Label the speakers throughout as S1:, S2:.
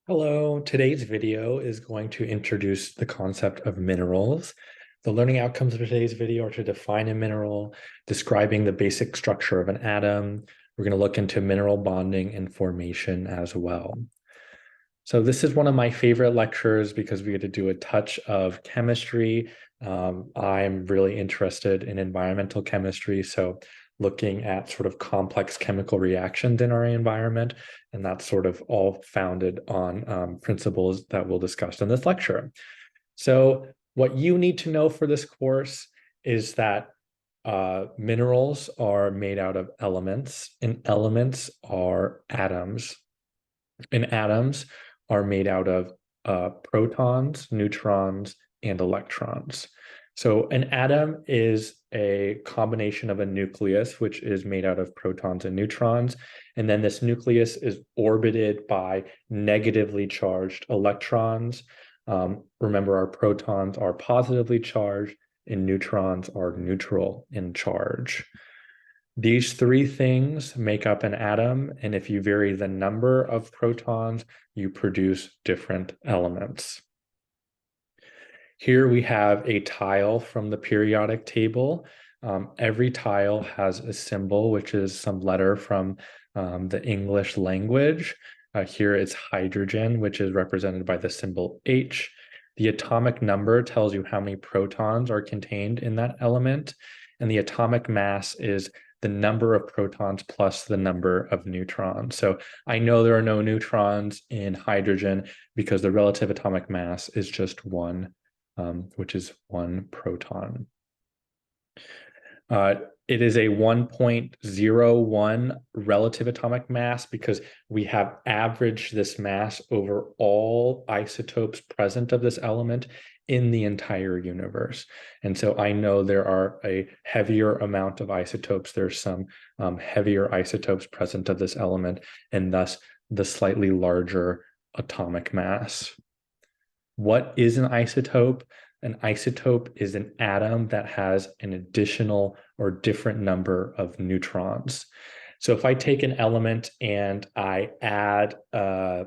S1: Hello, today's video is going to introduce the concept of minerals. The learning outcomes of today's video are to define a mineral, describing the basic structure of an atom. We're going to look into mineral bonding and formation as well. So this is one of my favorite lectures because we get to do a touch of chemistry. I'm really interested in environmental chemistry, so looking at sort of complex chemical reactions in our environment, and that's sort of all founded on principles that we'll discuss in this lecture. So what you need to know for this course is that minerals are made out of elements, and elements are atoms, and atoms are made out of protons, neutrons, and electrons. So an atom is a combination of a nucleus, which is made out of protons and neutrons. And then this nucleus is orbited by negatively charged electrons. Remember, our protons are positively charged and neutrons are neutral in charge. These three things make up an atom, and if you vary the number of protons, you produce different elements. Here we have a tile from the periodic table. Every tile has a symbol, which is some letter from the English language. Here it's hydrogen, which is represented by the symbol H. The atomic number tells you how many protons are contained in that element, and the atomic mass is the number of protons plus the number of neutrons. So I know there are no neutrons in hydrogen because the relative atomic mass is just one, which is one proton. It is a 1.01 relative atomic mass because we have averaged this mass over all isotopes present of this element in the entire universe. And so I know there are a heavier amount of isotopes. There's some heavier isotopes present of this element, and thus the slightly larger atomic mass. What is an isotope? An isotope is an atom that has an additional or different number of neutrons. So if I take an element and I add a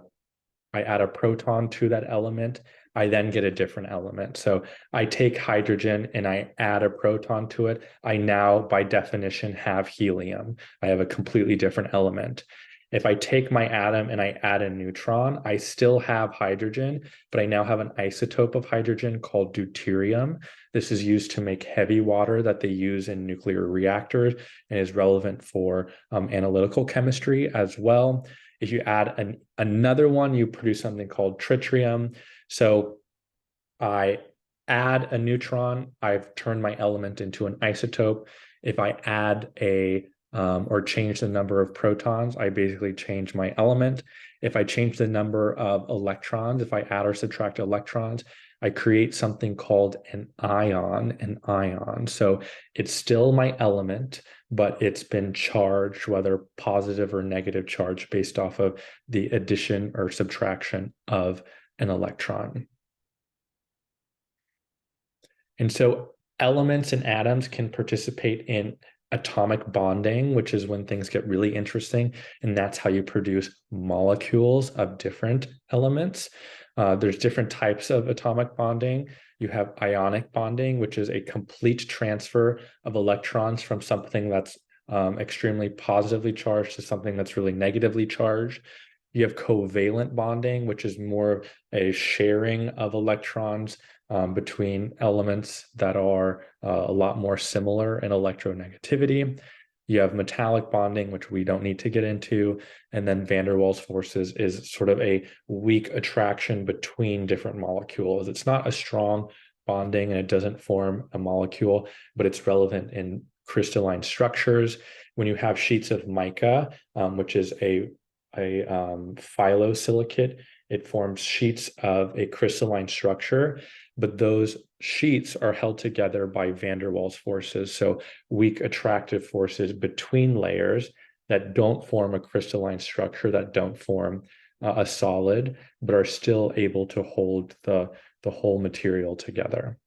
S1: proton to that element, I then get a different element. So I take hydrogen and I add a proton to it. I now, by definition, have helium. I have a completely different element. If I take my atom and I add a neutron, I still have hydrogen, but I now have an isotope of hydrogen called deuterium. This is used to make heavy water that they use in nuclear reactors and is relevant for analytical chemistry as well. If you add another one, you produce something called tritium. So I add a neutron, I've turned my element into an isotope. If I add or change the number of protons, I basically change my element. If I change the number of electrons, if I add or subtract electrons, I create something called an ion. So it's still my element, but it's been charged, whether positive or negative charge, based off of the addition or subtraction of an electron. And so elements and atoms can participate in atomic bonding, which is when things get really interesting. And that's how you produce molecules of different elements. There's different types of atomic bonding. You have ionic bonding, which is a complete transfer of electrons from something that's extremely positively charged to something that's really negatively charged. You have covalent bonding, which is more a sharing of electrons between elements that are a lot more similar in electronegativity. You have metallic bonding, which we don't need to get into. And then van der Waals forces is sort of a weak attraction between different molecules. It's not a strong bonding and it doesn't form a molecule, but it's relevant in crystalline structures. When you have sheets of mica, which is a phyllosilicate, it forms sheets of a crystalline structure, but those sheets are held together by van der Waals forces, so weak attractive forces between layers that don't form a crystalline structure, that don't form a solid, but are still able to hold the whole material together.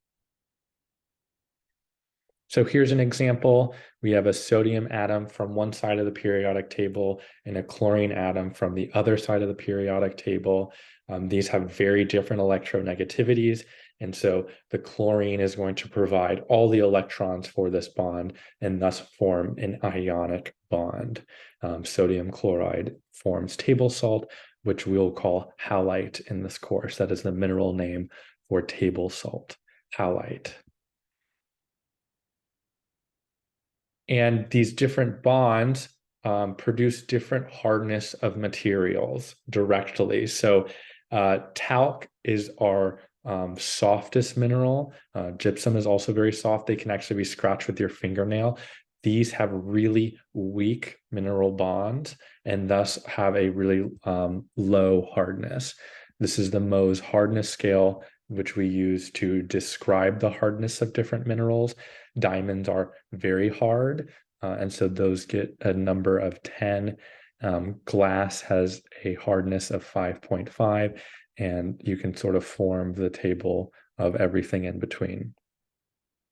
S1: So here's an example. We have a sodium atom from one side of the periodic table and a chlorine atom from the other side of the periodic table. These have very different electronegativities. And so the chlorine is going to provide all the electrons for this bond and thus form an ionic bond. Sodium chloride forms table salt, which we'll call halite in this course. That is the mineral name for table salt, halite. And these different bonds produce different hardness of materials directly. So talc is our softest mineral. Gypsum is also very soft. They can actually be scratched with your fingernail. These have really weak mineral bonds and thus have a really low hardness. This is the Mohs hardness scale, which we use to describe the hardness of different minerals. Diamonds are very hard, and so those get a number of 10. Glass has a hardness of 5.5, and you can sort of form the table of everything in between.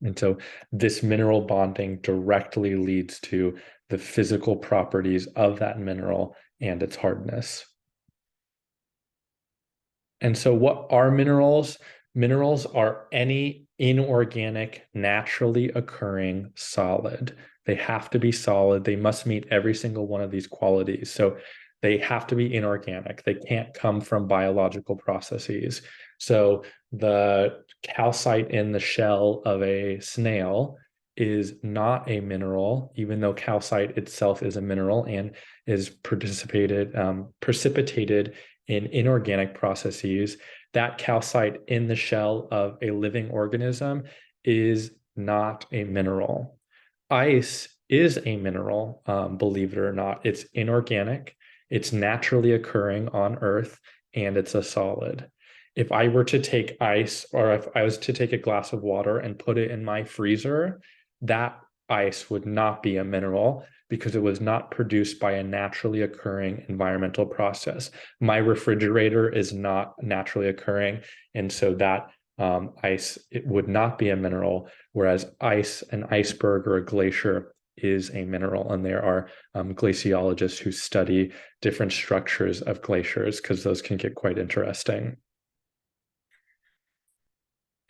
S1: And so this mineral bonding directly leads to the physical properties of that mineral and its hardness. And so what are minerals? Minerals are any inorganic, naturally occurring solid. They have to be solid. They must meet every single one of these qualities. So they have to be inorganic. They can't come from biological processes. So the calcite in the shell of a snail is not a mineral, even though calcite itself is a mineral and is precipitated in inorganic processes. That calcite in the shell of a living organism is not a mineral. Ice is a mineral, believe it or not. It's inorganic, it's naturally occurring on Earth, and it's a solid. If I were to take ice, or if I was to take a glass of water and put it in my freezer, that ice would not be a mineral because it was not produced by a naturally occurring environmental process. My refrigerator is not naturally occurring, and so that ice, it would not be a mineral, whereas ice, an iceberg or a glacier is a mineral. And there are glaciologists who study different structures of glaciers because those can get quite interesting.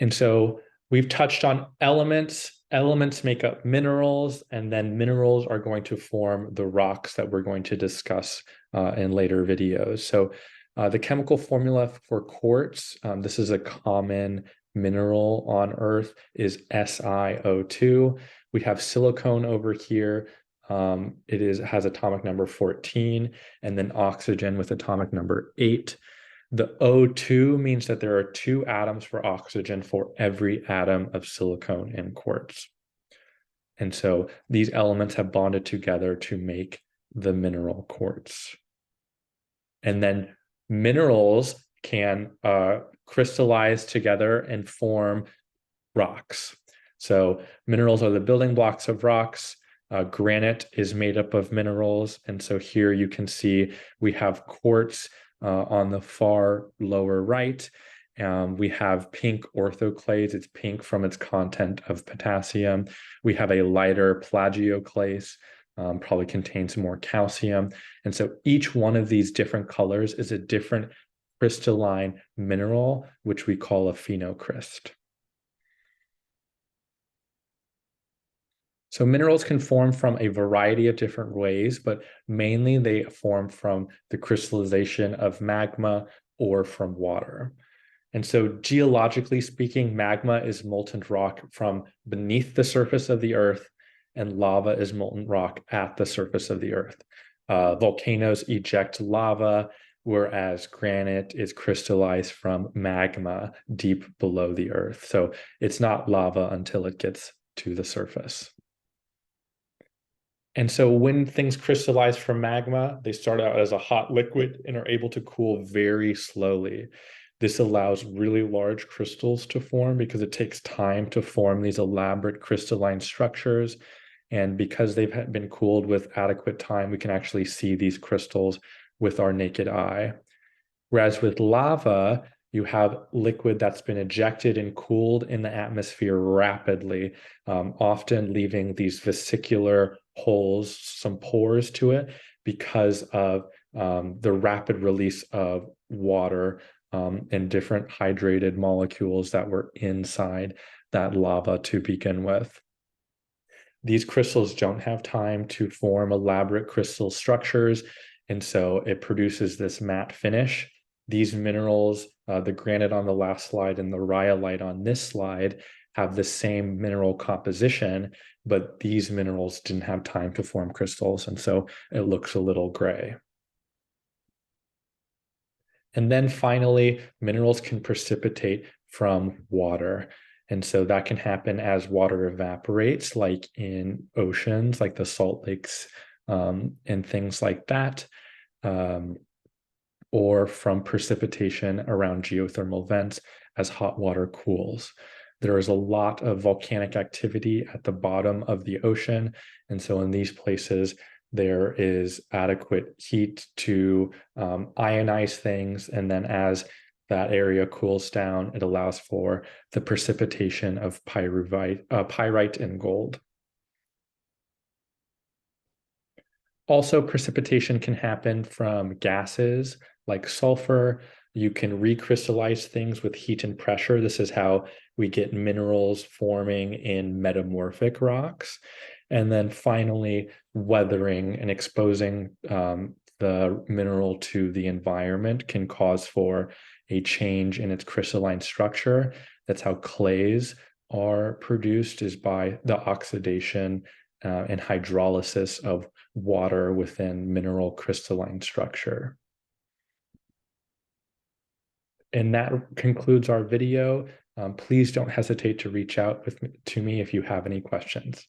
S1: And so we've touched on elements. Elements make up minerals, and then minerals are going to form the rocks that we're going to discuss in later videos. So the chemical formula for quartz, this is a common mineral on Earth, is SiO2. We have silicone over here. It has atomic number 14, and then oxygen with atomic number 8. The O2 means that there are 2 atoms for oxygen for every atom of silicone in quartz. And so these elements have bonded together to make the mineral quartz. And then minerals can crystallize together and form rocks. So minerals are the building blocks of rocks. Granite is made up of minerals. And so here you can see we have quartz on the far lower right. We have pink orthoclase. It's pink from its content of potassium. We have a lighter plagioclase, probably contains more calcium. And so each one of these different colors is a different crystalline mineral, which we call a phenocryst. So minerals can form from a variety of different ways, but mainly they form from the crystallization of magma or from water. And so geologically speaking, magma is molten rock from beneath the surface of the Earth, and lava is molten rock at the surface of the Earth. Volcanoes eject lava, whereas granite is crystallized from magma deep below the Earth. So it's not lava until it gets to the surface. And so when things crystallize from magma, they start out as a hot liquid and are able to cool very slowly. This allows really large crystals to form because it takes time to form these elaborate crystalline structures. And because they've been cooled with adequate time, we can actually see these crystals with our naked eye. Whereas with lava, you have liquid that's been ejected and cooled in the atmosphere rapidly, often leaving these vesicular holes, some pores to it, because of the rapid release of water and different hydrated molecules that were inside that lava to begin with. These crystals don't have time to form elaborate crystal structures, and so it produces this matte finish. These minerals, the granite on the last slide and the rhyolite on this slide, have the same mineral composition, but these minerals didn't have time to form crystals, and so it looks a little gray. And then finally, minerals can precipitate from water. And so that can happen as water evaporates, like in oceans, like the salt lakes, and things like that, um, or from precipitation around geothermal vents as hot water cools. There is a lot of volcanic activity at the bottom of the ocean. And so in these places, there is adequate heat to ionize things. And then as that area cools down, it allows for the precipitation of pyrite and gold. Also, precipitation can happen from gases like sulfur. You can recrystallize things with heat and pressure. This is how we get minerals forming in metamorphic rocks. And then finally, weathering and exposing the mineral to the environment can cause for a change in its crystalline structure. That's how clays are produced, is by the oxidation and hydrolysis of water within mineral crystalline structure. And that concludes our video. Please don't hesitate to reach out to me if you have any questions.